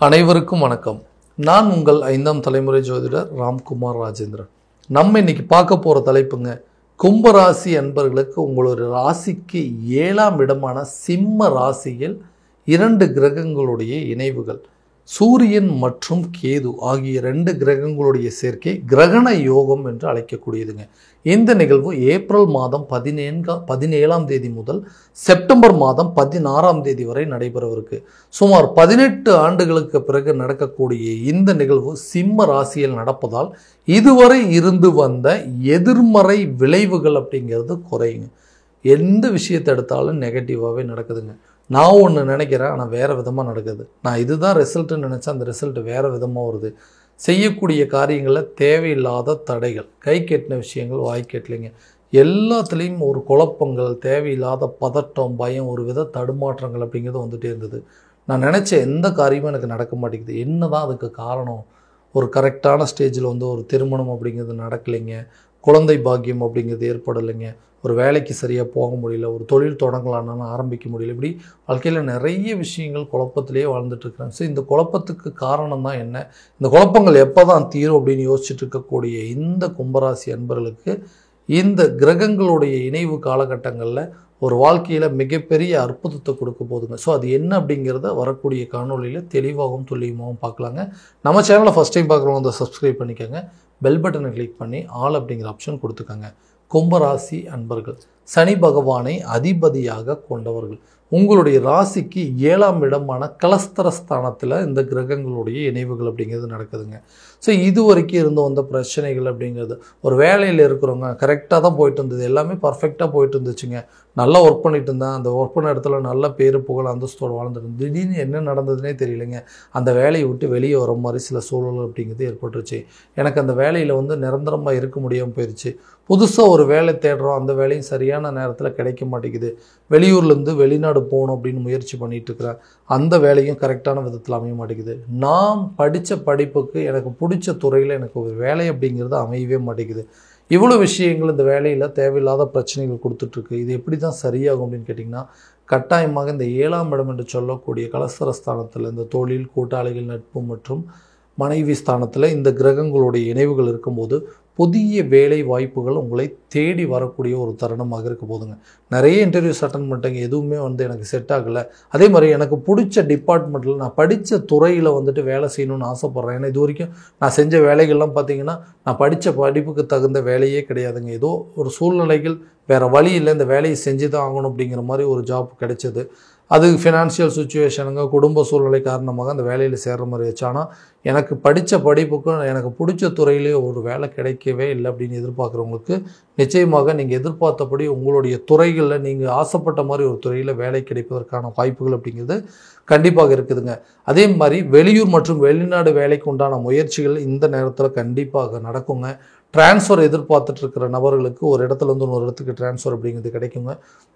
அனைவருக்கும் வணக்கம். நான் உங்கள் 5ஆம் தலைமுறை ஜோதிடர் ராம்குமார் ராஜேந்திரன். நம்ம இன்னைக்கு பார்க்க போகிற தலைப்புங்க, கும்பராசி அன்பர்களுக்கு உங்களோட ராசிக்கு 7ஆம் இடமான சிம்ம ராசியில் 2 கிரகங்களுடைய இணைவுகள், சூரியன் மற்றும் கேது ஆகிய 2 கிரகங்களுடைய சேர்க்கை கிரகண யோகம் என்று அழைக்கக்கூடியதுங்க. இந்த நிகழ்வு ஏப்ரல் மாதம் 17ஆம் தேதி முதல் செப்டம்பர் மாதம் 16ஆம் தேதி வரை நடைபெறவிருக்கு. சுமார் 18 ஆண்டுகளுக்கு பிறகு நடக்கக்கூடிய இந்த நிகழ்வு சிம்ம ராசியில் நடப்பதால் இதுவரை இருந்து வந்த எதிர்மறை விளைவுகள் அப்படிங்கிறது குறையுங்க. எந்த விஷயத்தை எடுத்தாலும் நெகட்டிவாகவே நடக்குதுங்க. நான் ஒன்று நினைக்கிறேன், ஆனால் வேறு விதமாக நடக்குது. நான் இதுதான் ரிசல்ட்டுன்னு நினச்சா அந்த ரிசல்ட் வேறு விதமாக வருது. செய்யக்கூடிய காரியங்களில் தேவையில்லாத தடைகள், கை கெட்டின விஷயங்கள் வாய் கெட்டலைங்க. எல்லாத்துலேயும் ஒரு குழப்பங்கள், தேவையில்லாத பதட்டம், பயம், ஒரு வித தடுமாற்றங்கள் அப்படிங்கிறது வந்துகிட்டே இருந்தது. நான் நினச்ச எந்த காரியமும் எனக்கு நடக்க மாட்டேங்குது. என்ன தான் அதுக்கு காரணம்? ஒரு கரெக்டான ஸ்டேஜில் ஒரு திருமணம் அப்படிங்கிறது நடக்கலைங்க, குழந்தை பாக்கியம் அப்படிங்கிறது ஏற்படலைங்க, ஒரு வேலைக்கு சரியாக போக முடியல, ஒரு தொழில் தொடங்கலான்னு ஆரம்பிக்க முடியல. இப்படி வாழ்க்கையில் நிறைய விஷயங்கள் குழப்பத்திலேயே வாழ்ந்துட்டுருக்குறாங்க. ஸோ இந்த குழப்பத்துக்கு காரணம் தான் என்ன, இந்த குழப்பங்கள் எப்போ தான் தீரும் அப்படின்னு யோசிச்சுட்டு இருக்கக்கூடிய இந்த கும்பராசி அன்பர்களுக்கு இந்த கிரகங்களுடைய இணைவு காலகட்டங்களில் ஒரு வாழ்க்கையில் மிகப்பெரிய அற்புதத்தை கொடுக்க போதுங்க. ஸோ அது என்ன அப்படிங்கிறத வரக்கூடிய காணொலியில் தெளிவாகவும் துல்லியமாகவும் பார்க்கலாங்க. நம்ம சேனலை ஃபஸ்ட் டைம் பார்க்குறவங்க வந்து சப்ஸ்கிரைப் பண்ணிக்கோங்க, பெல் பட்டனை கிளிக் பண்ணி ஆல் அப்படிங்கிற ஆப்ஷன் கொடுத்துக்கோங்க. கும்பராசி அன்பர்கள், சனி பகவானை அதிபதியாக கொண்டவர்கள். உங்களுடைய ராசிக்கு 7ஆம் இடமான கலஸ்தரஸ்தானத்தில் இந்த கிரகங்களுடைய இணைவுகள் அப்படிங்கிறது நடக்குதுங்க. ஸோ இது வரைக்கும் இருந்து வந்த பிரச்சனைகள் அப்படிங்கிறது, ஒரு வேலையில் இருக்கிறவங்க கரெக்டாக தான் போயிட்டு இருந்தது, எல்லாமே பர்ஃபெக்டாக போயிட்டு இருந்துச்சுங்க, நல்லா ஒர்க் பண்ணிட்டு இருந்தேன், அந்த ஒர்க் பண்ண இடத்துல நல்ல பேர் புகழ் அந்தஸ்தோடு வாழ்ந்துட்டு திடீர்னு என்ன நடந்ததுன்னே தெரியலைங்க, அந்த வேலையை விட்டு வெளியே வர மாதிரி சில சூழல் அப்படிங்கிறது ஏற்பட்டுருச்சு. எனக்கு அந்த வேலையில் நிரந்தரமாக இருக்க முடியாமல் போயிடுச்சு. புதுசாக ஒரு வேலை தேடுறோம், அந்த வேலையும் சரியான நேரத்தில் கிடைக்க மாட்டேங்குது. வெளியூர்லேருந்து வெளிநாடு போகணும் அப்படின்னு முயற்சி பண்ணிகிட்டு இருக்கிறேன், அந்த வேலையும் கரெக்டான விதத்தில் அமைய மாட்டேங்குது. நான் படித்த படிப்புக்கு எனக்கு பிடிச்ச துறையில் எனக்கு ஒரு வேலை அப்படிங்கிறது அமையவே மாட்டேங்குது. இவ்வளோ விஷயங்கள் இந்த வேலையில் தேவையில்லாத பிரச்சனைகள் கொடுத்துட்ருக்கு. இது எப்படி தான் சரியாகும் அப்படின்னு கேட்டிங்கன்னா, கட்டாயமாக இந்த 7ஆம் இடம் என்று சொல்லக்கூடிய கலஸ்தரஸ்தானத்தில் இந்த தொழில், கூட்டாளிகள், நட்பு மற்றும் மனைவி ஸ்தானத்தில் இந்த கிரகங்களுடைய இணைவுகள் இருக்கும்போது புதிய வேலை வாய்ப்புகள் உங்களை தேடி வரக்கூடிய ஒரு தருணமாக இருக்க போதுங்க. நிறைய இன்டர்வியூஸ் அட்டன் பண்ணிட்டேங்க, எதுவுமே எனக்கு செட் ஆகலை. அதே மாதிரி எனக்கு பிடிச்ச டிபார்ட்மெண்ட்டில் நான் படித்த துறையில் வேலை செய்யணும்னு ஆசைப்பட்றேன். ஏன்னா இது வரைக்கும் நான் செஞ்ச வேலைகள்லாம் பார்த்திங்கன்னா நான் படித்த படிப்புக்கு தகுந்த வேலையே கிடையாதுங்க. ஏதோ ஒரு சூழ்நிலைகள் வேறு வழி இல்லை, இந்த வேலையை செஞ்சு தான் ஆகணும் அப்படிங்கிற மாதிரி ஒரு ஜாப் கிடைச்சது. அது ஃபினான்ஷியல் சுச்சுவேஷனுங்க, குடும்ப சூழ்நிலை காரணமாக அந்த வேலையில் சேர்கிற மாதிரி வச்சு. ஆனால் எனக்கு படித்த படிப்புக்கும் எனக்கு பிடிச்ச துறையிலே ஒரு வேலை கிடைக்கவே இல்லை அப்படின்னு எதிர்பார்க்குறவங்களுக்கு நிச்சயமாக நீங்கள் எதிர்பார்த்தபடி உங்களுடைய துறைகளில் நீங்கள் ஆசைப்பட்ட மாதிரி ஒரு துறையில் வேலை கிடைப்பதற்கான வாய்ப்புகள் அப்படிங்கிறது கண்டிப்பாக இருக்குதுங்க. அதே மாதிரி வெளியூர் மற்றும் வெளிநாடு வேலைக்கு உண்டான முயற்சிகள் இந்த நேரத்தில் கண்டிப்பாக நடக்குங்க. டிரான்ஸ்ஃபர் எதிர்பார்த்துட்டு இருக்கிற நபர்களுக்கு ஒரு இடத்துலேருந்து இன்னொரு இடத்துக்கு டிரான்ஸ்ஃபர் அப்படிங்கிறது கிடைக்குங்க.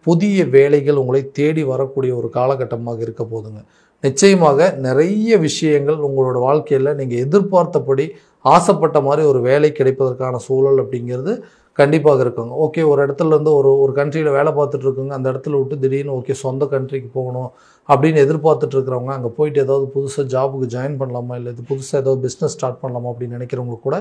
புதிய வேலைகள் உங்களை தேடி வரக்கூடிய ஒரு காலகட்டமாக இருக்க போதுங்க. நிச்சயமாக நிறைய விஷயங்கள் உங்களோட வாழ்க்கையில் நீங்கள் எதிர்பார்த்தபடி ஆசைப்பட்ட மாதிரி ஒரு வேலை கிடைப்பதற்கான சூழல் அப்படிங்கிறது கண்டிப்பாக இருக்குங்க. ஓகே, ஒரு இடத்துலேருந்து ஒரு கண்ட்ரியில் வேலை பார்த்துட்டு இருக்குங்க, அந்த இடத்துல விட்டு திடீர்னு ஓகே சொந்த கண்ட்ரிக்கு போகணும் அப்படின்னு எதிர்பார்த்துட்டு இருக்கிறவங்க, அங்கே போயிட்டு ஏதாவது புதுசாக ஜாபுக்கு ஜாயின் பண்ணலாமா, இல்லை இது புதுசாக ஏதாவது பிஸ்னஸ் ஸ்டார்ட் பண்ணலாமா அப்படின்னு நினைக்கிறவங்களுக்கு கூட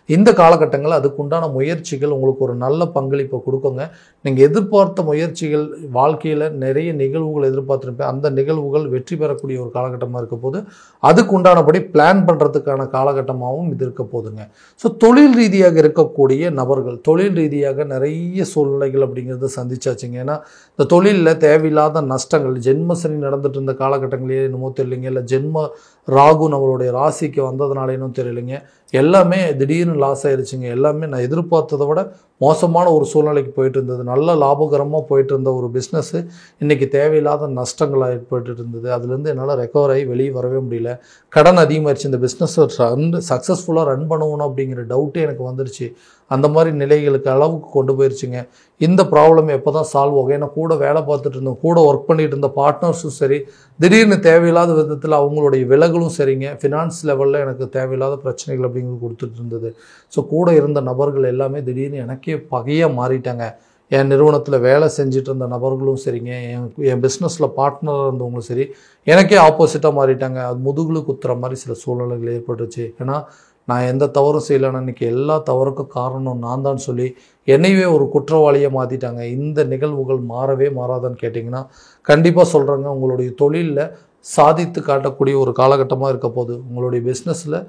இந்த காலகட்டங்களில் அதுக்குண்டான முயற்சிகள் உங்களுக்கு ஒரு நல்ல பங்களிப்பை கொடுக்குங்க. நீங்கள் எதிர்பார்த்த முயற்சிகள், வாழ்க்கையில் நிறைய நிகழ்வுகள் எதிர்பார்த்துருப்பேன், அந்த நிகழ்வுகள் வெற்றி பெறக்கூடிய ஒரு காலகட்டமாக இருக்க போது அதுக்குண்டானபடி பிளான் பண்ணுறதுக்கான காலகட்டமாகவும் இது இருக்க போதுங்க. ஸோ தொழில் ரீதியாக இருக்கக்கூடிய நபர்கள் தொழில் ரீதியாக நிறைய சூழ்நிலைகள் அப்படிங்கிறது சந்திச்சாச்சுங்க. ஏன்னா இந்த தொழிலில் தேவையில்லாத நஷ்டங்கள், ஜென்மசனி நடந்துட்டு இருந்த காலகட்டங்களே என்னமோ தெரியலைங்க, இல்லை ஜென்ம ராகு நம்மளுடைய ராசிக்கு வந்ததுனால இன்னும் தெரியலைங்க, எல்லாமே திடீர்னு லாஸ் ஆயிடுச்சுங்க. எல்லாமே நான் எதிர்பார்த்ததை விட மோசமான ஒரு சூழ்நிலைக்கு போயிட்டு இருந்தது. நல்ல லாபகரமாக போயிட்டு இருந்த ஒரு பிஸ்னஸ்ஸு இன்றைக்கி தேவையில்லாத நஷ்டங்களாக ஏற்பட்டு இருந்தது. அதுலேருந்து என்னால் ரெக்கவர் ஆகி வெளியே வரவே முடியல. கடன் அதிகமாகிடுச்சு. இந்த பிஸ்னஸ் சக்ஸஸ்ஃபுல்லாக ரன் பண்ணணும் அப்படிங்கிற டவுட்டே எனக்கு வந்துடுச்சு. அந்த மாதிரி நிலைகளுக்கு அளவுக்கு கொண்டு போயிடுச்சுங்க. இந்த ப்ராப்ளம் எப்போ தான் சால்வ் ஆகும்? ஏன்னா கூட வேலை பார்த்துட்டு இருந்தோம், கூட ஒர்க் பண்ணிட்டு இருந்த பார்ட்னர்ஸும் சரி, திடீர்னு தேவையில்லாத விதத்தில் அவங்களுடைய விலகலும் சரிங்க, ஃபினான்ஸ் லெவலில் எனக்கு தேவையில்லாத பிரச்சனைகள் அப்படிங்கிறது கொடுத்துட்டு இருந்தது. ஸோ கூட இருந்த நபர்கள் எல்லாமே திடீர்னு எனக்கே பகையாக மாறிட்டாங்க. என் நிறுவனத்தில் வேலை செஞ்சுட்டு இருந்த நபர்களும் சரிங்க, என் பிஸ்னஸில் பார்ட்னராக இருந்தவங்களும் சரி, எனக்கே ஆப்போசிட்டாக மாறிட்டாங்க. அது முதுகுல குத்துற மாதிரி சில சூழ்நிலைகள் ஏற்பட்டுச்சு. ஏன்னா நான் எந்த தவறும் செய்யலைன்னா இன்றைக்கி எல்லா தவறுக்கும் காரணம் நான் தான் சொல்லி என்னையவே ஒரு குற்றவாளியாக மாற்றிட்டாங்க. இந்த நிகழ்வுகள் மாறவே மாறாதான்னு கேட்டிங்கன்னா கண்டிப்பாக சொல்கிறேங்க. உங்களுடைய தொழிலில் சாதித்து காட்டக்கூடிய ஒரு காலகட்டமாக இருக்க போது, உங்களுடைய பிஸ்னஸில்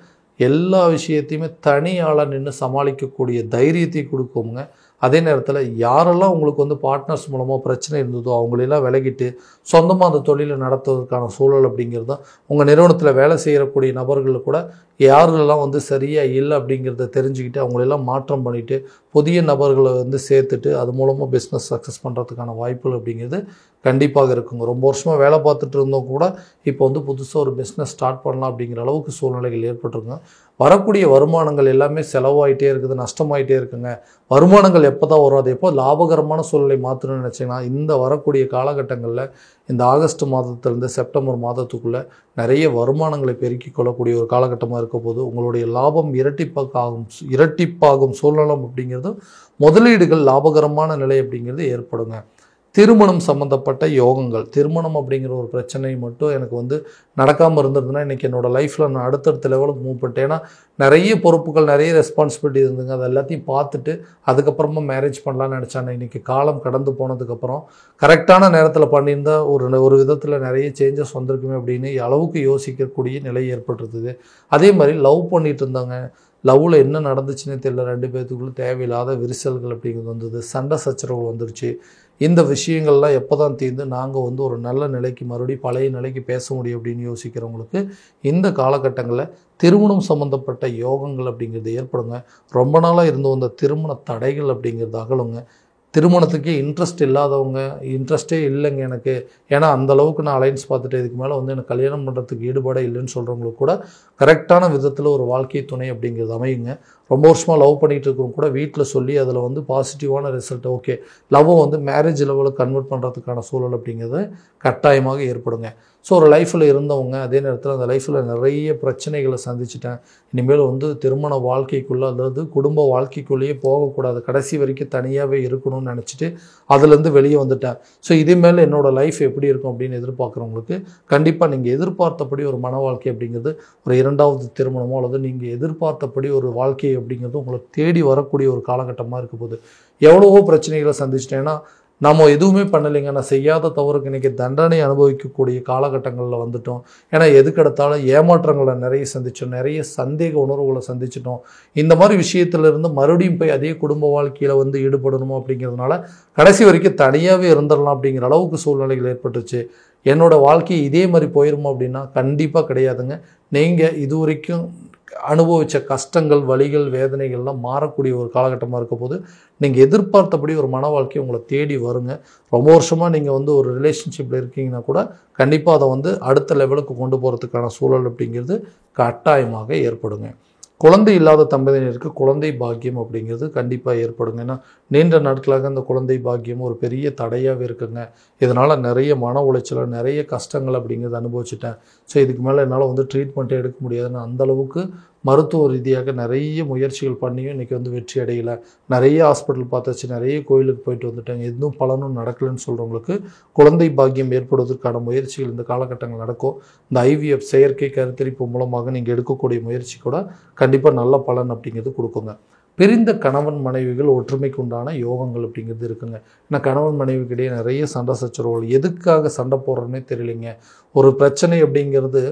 எல்லா விஷயத்தையுமே தனியாளாக நின்று சமாளிக்கக்கூடிய தைரியத்தை கொடுக்குங்க. அதே நேரத்தில் யாரெல்லாம் உங்களுக்கு வந்து பார்ட்னர்ஸ் மூலமாக பிரச்சனை இருந்ததோ அவங்களெல்லாம் விலகிட்டு சொந்தமாக அந்த தொழிலை நடத்துவதற்கான சூழல் அப்படிங்கிறது தான். உங்கள் நிறுவனத்தில் வேலை செய்யக்கூடிய நபர்கள் கூட யாரெல்லாம் வந்து சரியாக இல்லை அப்படிங்கிறத தெரிஞ்சுக்கிட்டு அவங்களெல்லாம் மாற்றம் பண்ணிவிட்டு புதிய நபர்களை வந்து சேர்த்துட்டு அது மூலமாக பிஸ்னஸ் சக்ஸஸ் பண்ணுறதுக்கான வாய்ப்புகள் அப்படிங்கிறது கண்டிப்பாக இருக்குங்க. ரொம்ப வருஷமாக வேலை பார்த்துட்டு இருந்தோம் கூட இப்போ வந்து புதுசாக ஒரு பிஸ்னஸ் ஸ்டார்ட் பண்ணலாம் அப்படிங்கிற அளவுக்கு சூழ்நிலைகள் ஏற்பட்டுருங்க. வரக்கூடிய வருமானங்கள் எல்லாமே செலவாயிட்டே இருக்குது, நஷ்டமாயிட்டே இருக்குங்க. வருமானங்கள் எப்போ தான் வரும், அது எப்போ லாபகரமான சூழ்நிலை மாற்றணும்னு நினச்சிங்கன்னா இந்த வரக்கூடிய காலகட்டங்களில் இந்த ஆகஸ்ட் மாதத்திலிருந்து செப்டம்பர் மாதத்துக்குள்ளே நிறைய வருமானங்களை பெருக்கிக் கொள்ளக்கூடிய ஒரு காலகட்டமாக இருக்க போது உங்களுடைய லாபம் இரட்டிப்பாகும் சூழ்நிலை அப்படிங்கிறது, முதலீடுகள் லாபகரமான நிலை அப்படிங்கிறது ஏற்படுங்க. திருமணம் சம்மந்தப்பட்ட யோகங்கள், திருமணம் அப்படிங்கிற ஒரு பிரச்சனை மட்டும் எனக்கு வந்து நடக்காமல் இருந்ததுன்னா இன்றைக்கி என்னோடய லைஃப்பில் நான் அடுத்தடுத்த லெவலுக்கு மூவ் பண்ணிட்டேன். ஏன்னா நிறைய பொறுப்புகள், நிறைய ரெஸ்பான்சிபிலிட்டி இருந்துங்க. அது எல்லாத்தையும் பார்த்துட்டு அதுக்கப்புறமா மேரேஜ் பண்ணலான்னு நினச்சாங்க. இன்றைக்கி காலம் கடந்து போனதுக்கப்புறம் கரெக்டான நேரத்தில் பண்ணியிருந்தால் ஒரு விதத்தில் நிறைய சேஞ்சஸ் வந்திருக்குமே அப்படின்னு அளவுக்கு யோசிக்கக்கூடிய நிலை ஏற்பட்டுருக்குது. அதே மாதிரி லவ் பண்ணிகிட்டு இருந்தாங்க, லவ்வில் என்ன நடந்துச்சுன்னே தெரியல, ரெண்டு பேர்த்துக்குள்ளே தேவையில்லாத விரிசல்கள் அப்படிங்கிறது வந்தது, சண்டை சச்சரவுகள் வந்துருச்சு. இந்த விஷயங்கள்லாம் எப்போ தான் தீர்ந்து நாங்கள் வந்து ஒரு நல்ல நிலைக்கு மறுபடியும் பழைய நிலைக்கு பேச முடியும் அப்படின்னு யோசிக்கிறவங்களுக்கு இந்த காலகட்டங்களில் திருமணம் சம்மந்தப்பட்ட யோகங்கள் அப்படிங்கிறது ஏற்படுங்க. ரொம்ப நாளாக இருந்து வந்த திருமண தடைகள் அப்படிங்கிறது அகலுங்க. திருமணத்துக்கே இன்ட்ரெஸ்ட்டே இல்லைங்க எனக்கு, ஏன்னா அந்தளவுக்கு நான் அலைன்ஸ் பார்த்துட்டு இதுக்கு மேலே வந்து எனக்கு கல்யாணம் பண்ணுறதுக்கு ஈடுபாடே இல்லைன்னு சொல்கிறவங்களுக்கு கூட கரெக்டான விதத்தில் ஒரு வாழ்க்கை துணை அப்படிங்கிறது அமையுங்க. ரொம்ப வருஷமாக லவ் பண்ணிகிட்டு இருக்கிறவங்க கூட வீட்டில் சொல்லி அதில் வந்து பாசிட்டிவான ரிசல்ட், ஓகே லவ்வை வந்து மேரேஜ் லெவலில் கன்வெர்ட் பண்ணுறதுக்கான சூழல் அப்படிங்கிறது கட்டாயமாக ஏற்படுங்க. ஸோ ஒரு லைஃப்பில் இருந்தவங்க அதே நேரத்தில் அந்த லைஃப்பில் நிறைய பிரச்சனைகளை சந்திச்சிட்டேன், இனிமேல் வந்து திருமண வாழ்க்கைக்குள்ளே அதாவது குடும்ப வாழ்க்கைக்குள்ளேயே போகக்கூடாது, கடைசி வரைக்கும் தனியாகவே இருக்கணும்னு நினச்சிட்டு அதுலேருந்து வெளியே வந்துட்டேன். ஸோ இதே மேலே என்னோடய லைஃப் எப்படி இருக்கும் அப்படின்னு எதிர்பார்க்குறவங்களுக்கு கண்டிப்பாக நீங்கள் எதிர்பார்த்தபடி ஒரு மன வாழ்க்கை அப்படிங்கிறது, ஒரு இரண்டாவது திருமணமோ அல்லது நீங்கள் எதிர்பார்த்தபடி ஒரு வாழ்க்கை அப்படிங்கிறது உங்களை தேடி வரக்கூடிய ஒரு காலகட்டமாக இருக்க போது. எவ்வளவோ பிரச்சனைகளை சந்திச்சிட்டேன், ஏன்னா நம்ம எதுவுமே பண்ணலைங்க, நான் செய்யாத தவறுக்கு இன்றைக்கி தண்டனை அனுபவிக்கக்கூடிய காலகட்டங்களில் வந்துட்டோம். ஏன்னா எதுக்கெடுத்தாலும் ஏமாற்றங்களை நிறைய சந்தித்தோம், நிறைய சந்தேக உணர்வுகளை சந்திச்சிட்டோம். இந்த மாதிரி விஷயத்திலிருந்து மறுபடியும் போய் அதே குடும்ப வாழ்க்கையில் வந்து ஈடுபடணுமோ அப்படிங்கிறதுனால கடைசி வரைக்கும் தனியாகவே இருந்துடலாம் அப்படிங்கிற அளவுக்கு சூழ்நிலைகள் ஏற்பட்டுச்சு. என்னோடய வாழ்க்கை இதே மாதிரி போயிருமோ அப்படின்னா கண்டிப்பாக கிடையாதுங்க. நீங்கள் இது வரைக்கும் அனுபவித்த கஷ்டங்கள், வலிகள், வேதனைகள்லாம் மாறக்கூடிய ஒரு காலகட்டமாக இருக்க போது நீங்கள் எதிர்பார்த்தபடி ஒரு மன வாழ்க்கை உங்களை தேடி வருங்க. ரொம்ப வருஷமாக நீங்கள் வந்து ஒரு ரிலேஷன்ஷிப்பில் இருக்கீங்கன்னா கூட கண்டிப்பாக அதை வந்து அடுத்த லெவலுக்கு கொண்டு போகிறதுக்கான சூழல் அப்படிங்கிறது கட்டாயமாக ஏற்படுங்க. குழந்தை இல்லாத தம்பதியினருக்கு குழந்தை பாக்கியம் அப்படிங்கிறது கண்டிப்பாக ஏற்படுங்க. ஏன்னா நீண்ட நாட்களாக அந்த குழந்தை பாக்கியம் ஒரு பெரிய தடையாகவே இருக்குங்க. இதனால் நிறைய மன உளைச்சலை, நிறைய கஷ்டங்கள் அப்படிங்கிறது அனுபவிச்சிட்டேன். ஸோ இதுக்கு மேலே என்னால் வந்து ட்ரீட்மெண்ட்டே எடுக்க முடியாதுன்னு அந்தளவுக்கு மருத்துவ ரீதியாக நிறைய முயற்சிகள் பண்ணியும் இன்றைக்கி வந்து வெற்றி அடையலை. நிறைய ஹாஸ்பிட்டல் பார்த்தாச்சு, நிறைய கோயிலுக்கு போயிட்டு வந்துட்டாங்க, எதுவும் பலனும் நடக்கலைன்னு சொல்கிறவங்களுக்கு குழந்தை பாக்கியம் ஏற்படுவதற்கான முயற்சிகள் இந்த காலகட்டங்கள் நடக்கும். இந்த ஐவிஎஃப் செயற்கை கருத்தரிப்பு மூலமாக நீங்கள் எடுக்கக்கூடிய முயற்சி கூட கண்டிப்பாக நல்ல பலன் அப்படிங்கிறது கொடுக்குங்க. பிரிந்த கணவன் மனைவிகள் ஒற்றுமைக்கு உண்டான யோகங்கள் அப்படிங்கிறது இருக்குங்க. ஏன்னா கணவன் மனைவிக்கிடையே நிறைய சண்டை சச்சரவுகள், எதுக்காக சண்டை போடுறோன்னே தெரியலைங்க. ஒரு பிரச்சனை அப்படிங்கிறது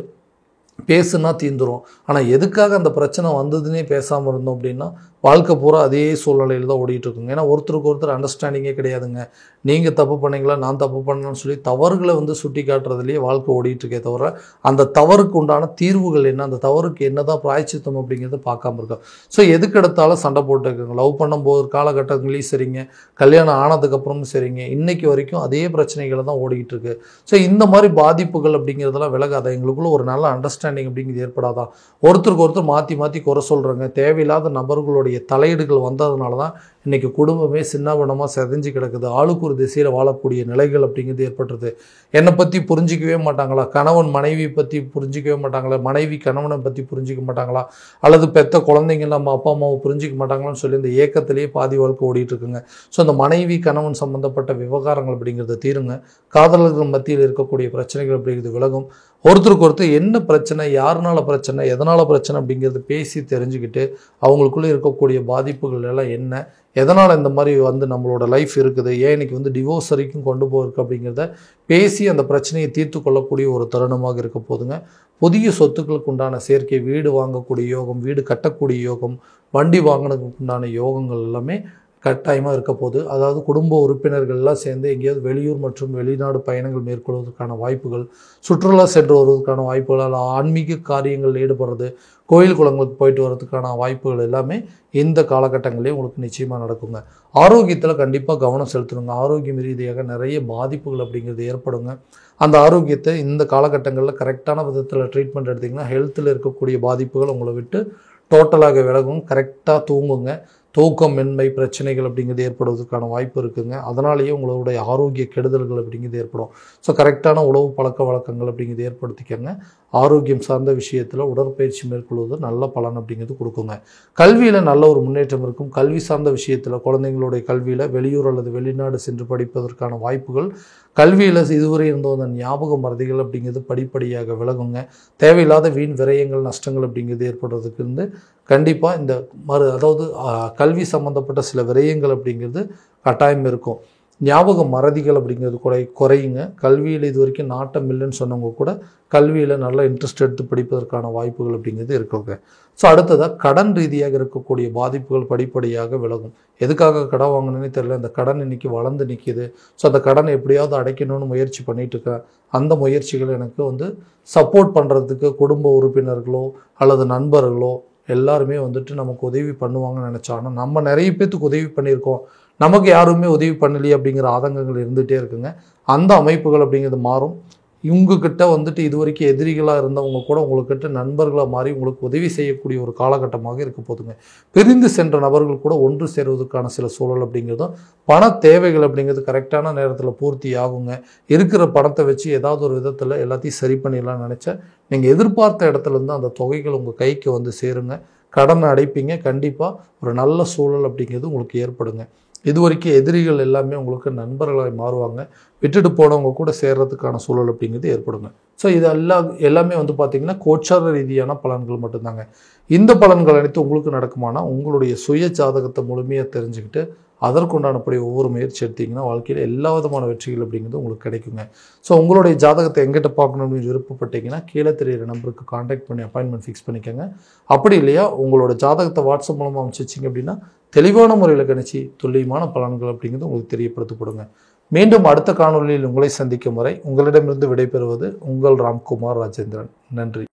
பேசுனா தீந்துரும், ஆனால் எதுக்காக அந்த பிரச்சனை வந்ததுன்னே பேசாமல் இருந்தோம் அப்படின்னா வாழ்க்கை பூரா அதே சூழ்நிலையில் தான் ஓடிட்டு இருக்குங்க. ஏன்னா ஒருத்தருக்கு ஒருத்தர் அண்டர்ஸ்டாண்டிங்கே கிடையாதுங்க. நீங்கள் தப்பு பண்ணீங்களா, நான் தப்பு பண்ணலான்னு சொல்லி தவறுகளை வந்து சுட்டி காட்டுறதுலேயே வாழ்க்கை ஓடிட்டுருக்கே தவிர அந்த தவறுக்கு உண்டான தீர்வுகள் என்ன, அந்த தவறுக்கு என்ன தான் பிராய்ச்சித்தம் அப்படிங்கிறத பார்க்காம இருக்கோம். ஸோ எதுக்கு எடுத்தாலும் சண்டை போட்டுருக்குங்க. லவ் பண்ணும்போது காலகட்டங்களையும் சரிங்க, கல்யாணம் ஆனதுக்கப்புறமும் சரிங்க, இன்றைக்கி வரைக்கும் அதே பிரச்சனைகளை தான் ஓடிக்கிட்டு இருக்கு. ஸோ இந்த மாதிரி பாதிப்புகள் அப்படிங்கிறதெல்லாம் விலகாத, எங்களுக்குள்ள ஒரு நல்ல அண்டர்ஸ்டாண்டிங் அப்படிங்கிறது ஏற்படாதான், ஒருத்தருக்கு ஒருத்தர் மாற்றி மாற்றி குறை சொல்கிறாங்க, தேவையில்லாத நபர்களுடைய தலையீடுகள் வந்ததுனால தான் இன்றைக்கி குடும்பமே சின்னாபனமாக செதஞ்சு கிடக்குது. ஆளுக்கு ஒரு திசையில் வாழக்கூடிய நிலைகள் அப்படிங்கிறது ஏற்பட்டுருது. என்னை பற்றி புரிஞ்சிக்கவே மாட்டாங்களா, கணவன் மனைவி பற்றி புரிஞ்சிக்கவே மாட்டாங்களா, மனைவி கணவனை பற்றி புரிஞ்சிக்க மாட்டாங்களா, அல்லது பெத்த குழந்தைங்க நம்ம அப்பா அம்மாவை புரிஞ்சிக்க மாட்டாங்களான்னு சொல்லி இந்த ஏக்கத்திலேயே பாதி வாழ்க்கை ஓடிட்டு இருக்குங்க. ஸோ அந்த மனைவி கணவன் சம்மந்தப்பட்ட விவகாரங்கள் அப்படிங்கிறத தீருங்க. காதலர்கள் மத்தியில் இருக்கக்கூடிய பிரச்சனைகள் அப்படிங்கிறது விலகும். ஒருத்தருக்கு ஒருத்தர் என்ன பிரச்சனை, யாருனால பிரச்சனை, எதனால் பிரச்சனை அப்படிங்கிறது பேசி தெரிஞ்சுக்கிட்டு அவங்களுக்குள்ளே இருக்கக்கூடிய பாதிப்புகள் எல்லாம் என்ன, எதனால் இந்த மாதிரி நம்மளோட லைஃப் இருக்குது, ஏன் இன்னைக்கு டிவோர்ஸ் வரைக்கும் கொண்டு போயிருக்கு அப்படிங்கிறத பேசி அந்த பிரச்சனையை தீர்த்து கொள்ளக்கூடிய ஒரு தருணமாக இருக்க போதுங்க. புதிய சொத்துக்களுக்கு உண்டான சேர்க்கை, வீடு வாங்கக்கூடிய யோகம், வீடு கட்டக்கூடிய யோகம், வண்டி வாங்கினதுக்கு உண்டான யோகங்கள் எல்லாமே கட்டாயமாக இருக்க போகுது. அதாவது குடும்ப உறுப்பினர்கள்லாம் சேர்ந்து எங்கேயாவது வெளியூர் மற்றும் வெளிநாடு பயணங்கள் மேற்கொள்வதற்கான வாய்ப்புகள், சுற்றுலா சென்று வருவதற்கான வாய்ப்புகள், ஆன்மீக காரியங்கள் ஈடுபடுறது, கோயில் குளங்களுக்கு போயிட்டு வர்றதுக்கான வாய்ப்புகள் எல்லாமே இந்த காலகட்டங்களே உங்களுக்கு நிச்சயமாக நடக்குங்க. ஆரோக்கியத்தில் கண்டிப்பாக கவனம் செலுத்தணுங்க. ஆரோக்கியம் ரீதியாக நிறைய பாதிப்புகள் அப்படிங்கிறது ஏற்படுங்க. அந்த ஆரோக்கியத்தை இந்த காலகட்டங்களில் கரெக்டான விதத்தில் ட்ரீட்மெண்ட் எடுத்திங்கன்னா ஹெல்த்தில் இருக்கக்கூடிய பாதிப்புகள் உங்களை விட்டு டோட்டலாக விலகும். கரெக்டாக தூங்குங்க. தூக்கமின்மை பிரச்சனைகள் அப்படிங்கிறது ஏற்படுவதற்கான வாய்ப்பு இருக்குங்க. அதனாலேயே உங்களுடைய ஆரோக்கிய கெடுதல்கள் அப்படிங்கிறது ஏற்படும். ஸோ கரெக்டான உணவு பழக்க வழக்கங்கள் அப்படிங்கிறது ஏற்படுத்திக்கங்க. ஆரோக்கியம் சார்ந்த விஷயத்தில் உடற்பயிற்சி மேற்கொள்வது நல்ல பலன் அப்படிங்கிறது கொடுக்குங்க. கல்வியில் நல்ல ஒரு முன்னேற்றம் இருக்கும். கல்வி சார்ந்த விஷயத்தில் குழந்தைங்களுடைய கல்வியில் வெளியூர் அல்லது வெளிநாடு சென்று படிப்பதற்கான வாய்ப்புகள், கல்வியில் இதுவரை இருந்த அந்த ஞாபக மறதிகள் அப்படிங்கிறது படிப்படியாக விலகுங்க. தேவையில்லாத வீண் விரயங்கள் நஷ்டங்கள் அப்படிங்கிறது ஏற்படுறதுக்கு கண்டிப்பாக இந்த அதாவது கல்வி சம்மந்தப்பட்ட சில விரயங்கள் அப்படிங்கிறது கட்டாயம் இருக்கும். ஞாபக மறதிகள் அப்படிங்கிறது குறையுங்க. கல்வியில் இது வரைக்கும் நாட்டம் இல்லைன்னு சொன்னவங்க கூட கல்வியில் நல்லா இன்ட்ரெஸ்ட் எடுத்து படிப்பதற்கான வாய்ப்புகள் அப்படிங்கிறது இருக்குங்க. ஸோ அடுத்ததாக கடன் ரீதியாக இருக்கக்கூடிய பாதிப்புகள் படிப்படியாக விலகும். எதுக்காக கடன் வாங்கினேன்னே தெரியல, இந்த கடன் இன்னைக்கு வளர்ந்து நிற்கிது. ஸோ அந்த கடனை எப்படியாவது அடைக்கணும்னு முயற்சி பண்ணிட்டு இருக்கேன். அந்த முயற்சிகள் எனக்கு சப்போர்ட் பண்ணுறதுக்கு குடும்ப உறுப்பினர்களோ அல்லது நண்பர்களோ எல்லாருமே நமக்கு உதவி பண்ணுவாங்கன்னு நினச்சோம். ஆனால் நம்ம நிறைய பேர்த்துக்கு உதவி பண்ணியிருக்கோம், நமக்கு யாருமே உதவி பண்ணலையே அப்படிங்கிற ஆதங்கங்கள் இருந்துகிட்டே இருக்குங்க. அந்த அமைப்புகள் அப்படிங்கிறது மாறும். இவங்கக்கிட்ட இது வரைக்கும் எதிரிகளாக இருந்தவங்க கூட உங்கள்கிட்ட நண்பர்களாக மாறி உங்களுக்கு உதவி செய்யக்கூடிய ஒரு காலகட்டமாக இருக்க போதுங்க. பிரிந்து சென்ற நபர்கள் கூட ஒன்று சேருவதற்கான சில சூழல் அப்படிங்கிறதும், பண தேவைகள் அப்படிங்கிறது கரெக்டான நேரத்தில் பூர்த்தி ஆகுங்க. இருக்கிற பணத்தை வச்சு ஏதாவது ஒரு விதத்தில் எல்லாத்தையும் சரி பண்ணிடலாம்னு நினச்சா நீங்கள் எதிர்பார்த்த இடத்துலேருந்து அந்த தொகைகள் உங்கள் கைக்கு சேருங்க. கடனை அடைப்பீங்க. கண்டிப்பாக ஒரு நல்ல சூழல் அப்படிங்கிறது உங்களுக்கு ஏற்படுங்க. இது வரைக்கும் எதிரிகள் எல்லாமே உங்களுக்கு நண்பர்களாக மாறுவாங்க. விட்டுட்டு போனவங்க கூட சேர்றதுக்கான சூழல் அப்படிங்கிறது ஏற்படுங்க. ஸோ இது எல்லாமே பார்த்திங்கன்னா கோச்சார ரீதியான பலன்கள் மட்டும்தாங்க. இந்த பலன்கள் அனைத்து உங்களுக்கு நடக்குமானா உங்களுடைய சுய ஜாதகத்தை முழுமையாக தெரிஞ்சுக்கிட்டு அதற்குண்டானப்படி ஒவ்வொரு முயற்சி எடுத்திங்கன்னா வாழ்க்கையில் எல்லா விதமான வெற்றிகள் அப்படிங்கிறது உங்களுக்கு கிடைக்குங்க. ஸோ உங்களுடைய ஜாதகத்தை எங்கிட்ட பார்க்கணும்னு விருப்பப்பட்டீங்கன்னா கீழே தெரியிற நம்பருக்கு கான்டாக்ட் பண்ணி அப்பாயின்மெண்ட் ஃபிக்ஸ் பண்ணிக்கோங்க. அப்படி இல்லையா உங்களோட ஜாதகத்தை வாட்ஸ்அப் மூலமாக அமைச்சிச்சிங்க அப்படின்னா தெளிவான முறையில் கணிச்சு துல்லியமான பலன்கள் அப்படிங்கிறது உங்களுக்கு தெரியப்படுத்தப்படுங்க. மீண்டும் அடுத்த காணொலியில் உங்களை சந்திக்கும் வரை உங்களிடமிருந்து விடைபெறுவது உங்கள் ராம்குமார் ராஜேந்திரன். நன்றி.